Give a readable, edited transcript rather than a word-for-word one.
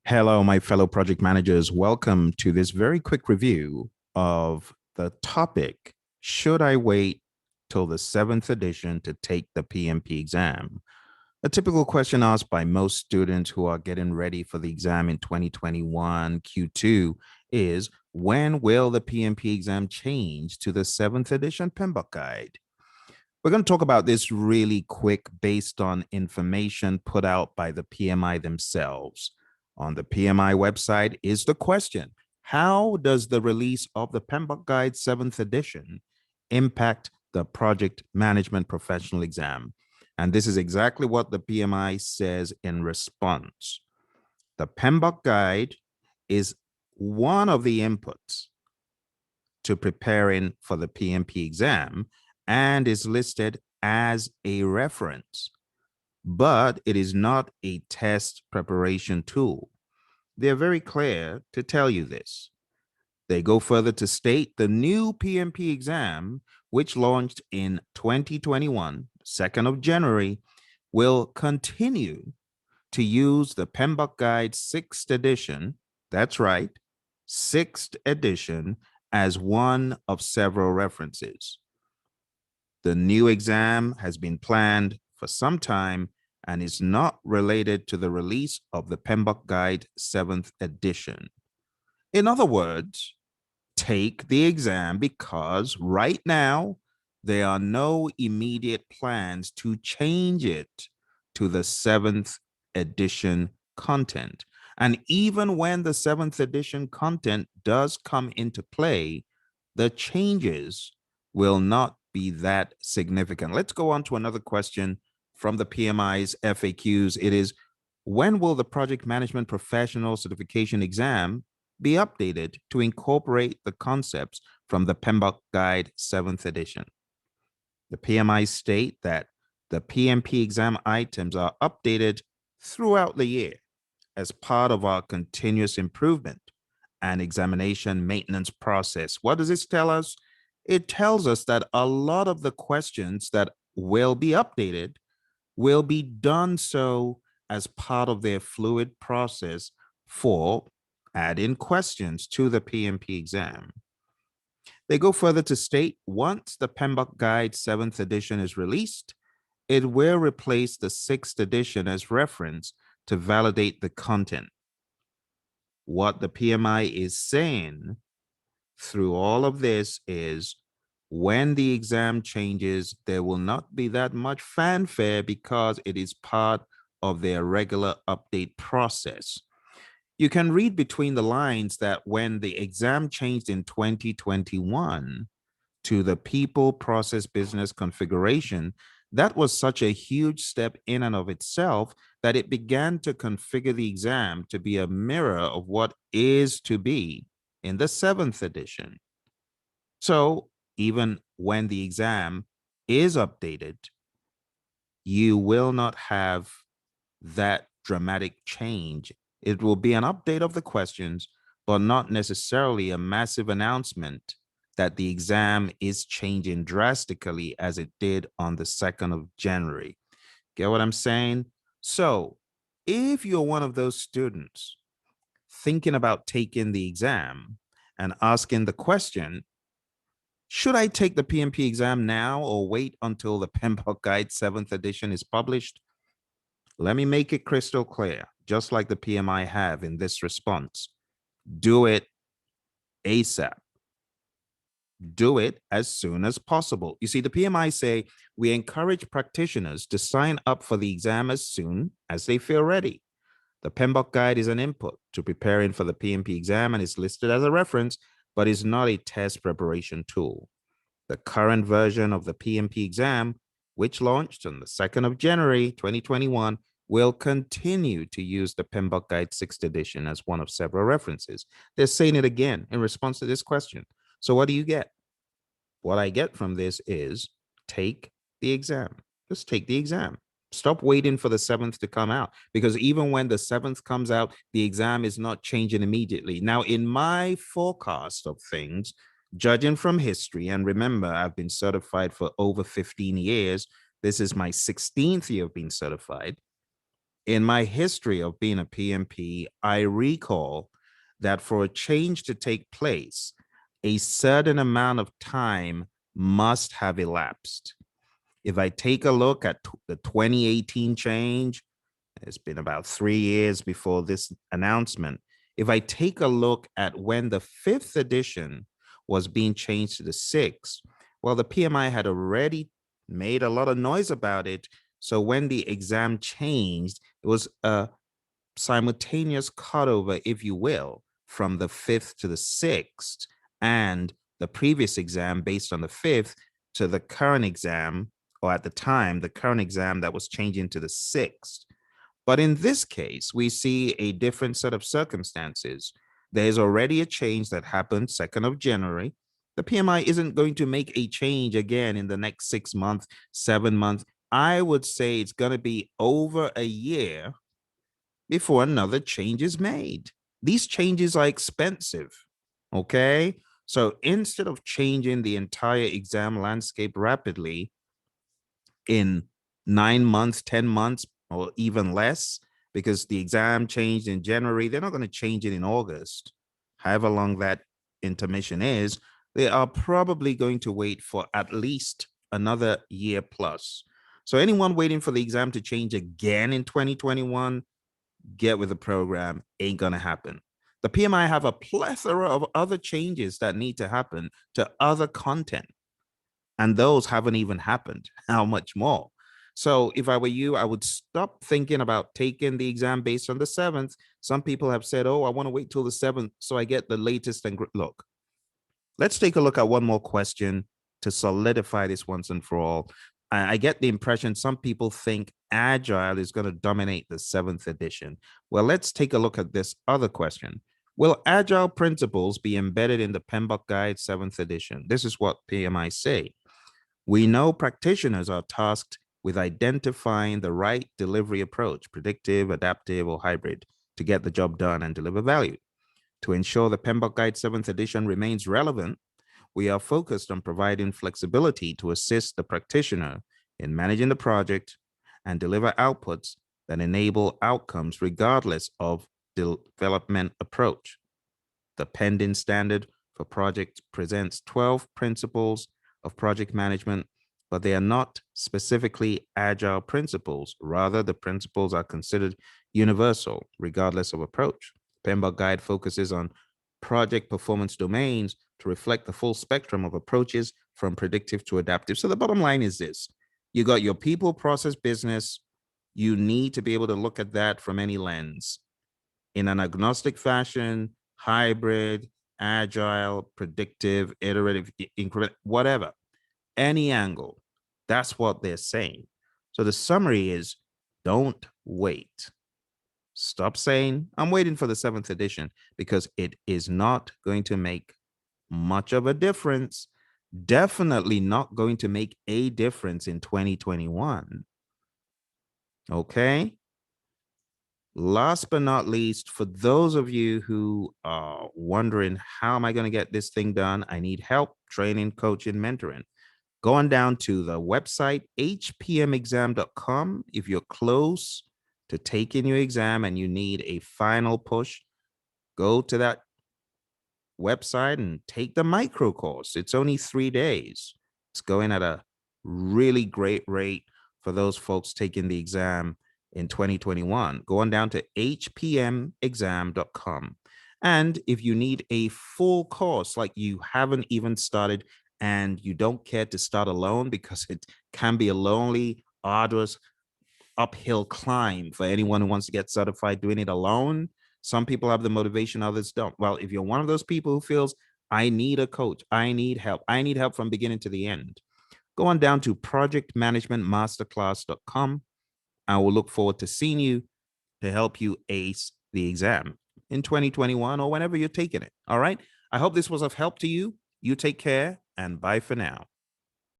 Hello, my fellow project managers. Welcome to this very quick review of the topic, should I wait till the 7th edition to take the PMP exam? A typical question asked by most students who are getting ready for the exam in 2021 Q2 is, when will the PMP exam change to the 7th edition PMBOK guide? We're going to talk about this really quick based on information put out by the PMI themselves. On the PMI website is the question, how does the release of the PMBOK Guide 7th edition impact the project management professional exam? And this is exactly what the PMI says in response. The PMBOK Guide is one of the inputs to preparing for the PMP exam and is listed as a reference, but it is not a test preparation tool. They're very clear to tell you this. They go further to state the new PMP exam, which launched in 2021, 2nd of January, will continue to use the PMBOK Guide 6th edition, that's right, 6th edition, as one of several references. The new exam has been planned for some time and is not related to the release of the PMBOK Guide 7th edition. In other words, take the exam because right now there are no immediate plans to change it to the 7th edition content. And even when the 7th edition content does come into play, the changes will not be that significant. Let's go on to another question from the PMI's FAQs. It is, when will the project management professional certification exam be updated to incorporate the concepts from the PMBOK Guide 7th edition? The PMI state that the PMP exam items are updated throughout the year as part of our continuous improvement and examination maintenance process. What does this tell us? It tells us that a lot of the questions that will be updated will be done so as part of their fluid process for adding questions to the PMP exam. They go further to state, once the PMBOK Guide 7th edition is released, it will replace the 6th edition as reference to validate the content. What the PMI is saying through all of this is, when the exam changes, there will not be that much fanfare because it is part of their regular update process. You can read between the lines that when the exam changed in 2021 to the people, process, business configuration, that was such a huge step in and of itself that it began to configure the exam to be a mirror of what is to be in the 7th edition. So even when the exam is updated, you will not have that dramatic change. It will be an update of the questions, but not necessarily a massive announcement that the exam is changing drastically as it did on the 2nd of January. Get what I'm saying? So if you're one of those students thinking about taking the exam and asking the question, should I take the PMP exam now or wait until the PMBOK Guide 7th edition is published? Let me make it crystal clear, just like the PMI have in this response. Do it ASAP. Do it as soon as possible. You see, the PMI say, we encourage practitioners to sign up for the exam as soon as they feel ready. The PMBOK Guide is an input to preparing for the PMP exam and is listed as a reference, but is not a test preparation tool. The current version of the PMP exam, which launched on the 2nd of January 2021, will continue to use the PMBOK Guide 6th edition as one of several references. They're saying it again in response to this question. So what do you get? What I get from this is, take the exam. Just take the exam. Stop waiting for the 7th to come out, because even when the 7th comes out, the exam is not changing immediately. Now, in my forecast of things, judging from history, and remember, I've been certified for over 15 years. This is my 16th year of being certified. In my history of being a PMP, I recall that for a change to take place, a certain amount of time must have elapsed. If I take a look at the 2018 change, it's been about 3 years before this announcement. If I take a look at when the fifth edition was being changed to the sixth, well, the PMI had already made a lot of noise about it. So when the exam changed, it was a simultaneous cutover, if you will, from the fifth to the sixth, and the previous exam based on the fifth to the current exam, or at the time, the current exam that was changing to the sixth. But in this case, we see a different set of circumstances. There's already a change that happened 2nd of January. The PMI isn't going to make a change again in the next 6 months, 7 months. I would say it's going to be over a year before another change is made. These changes are expensive. Okay. So instead of changing the entire exam landscape rapidly, in 9 months, 10 months, or even less, because the exam changed in January. They're not going to change it in August, however long that intermission is. They are probably going to wait for at least another year plus. So anyone waiting for the exam to change again in 2021, get with the program. Ain't going to happen. The PMI have a plethora of other changes that need to happen to other content, and those haven't even happened. How much more? So if I were you, I would stop thinking about taking the exam based on the seventh. Some people have said, oh, I want to wait till the seventh so I get the latest. And look, let's take a look at one more question to solidify this once and for all. I get the impression some people think Agile is going to dominate the seventh edition. Well, let's take a look at this other question. Will Agile principles be embedded in the PMBOK Guide 7th edition? This is what PMI say. We know practitioners are tasked with identifying the right delivery approach, predictive, adaptive, or hybrid, to get the job done and deliver value. To ensure the PMBOK Guide 7th edition remains relevant, we are focused on providing flexibility to assist the practitioner in managing the project and deliver outputs that enable outcomes regardless of development approach. The pending standard for project presents 12 principles of project management, but they are not specifically agile principles. Rather, the principles are considered universal, regardless of approach. PMBOK Guide focuses on project performance domains to reflect the full spectrum of approaches from predictive to adaptive. So the bottom line is this: you got your people, process, business. You need to be able to look at that from any lens in an agnostic fashion, hybrid, agile, predictive, iterative, increment, whatever, any angle. That's what they're saying. So the summary is don't wait. Stop saying, I'm waiting for the 7th edition, because it is not going to make much of a difference. Definitely not going to make a difference in 2021. Okay. Last but not least, for those of you who are wondering, how am I going to get this thing done? I need help, training, coaching, mentoring. Go on down to the website, hpmexam.com. If you're close to taking your exam and you need a final push, go to that website and take the micro course. It's only 3 days. It's going at a really great rate for those folks taking the exam in 2021. Go on down to hpmexam.com. And if you need a full course, like you haven't even started and you don't care to start alone, because it can be a lonely, arduous, uphill climb for anyone who wants to get certified doing it alone. Some people have the motivation, others don't. Well, if you're one of those people who feels, I need a coach, I need help from beginning to the end, go on down to projectmanagementmasterclass.com. I will look forward to seeing you to help you ace the exam in 2021 or whenever you're taking it. All right. I hope this was of help to you. You take care and bye for now.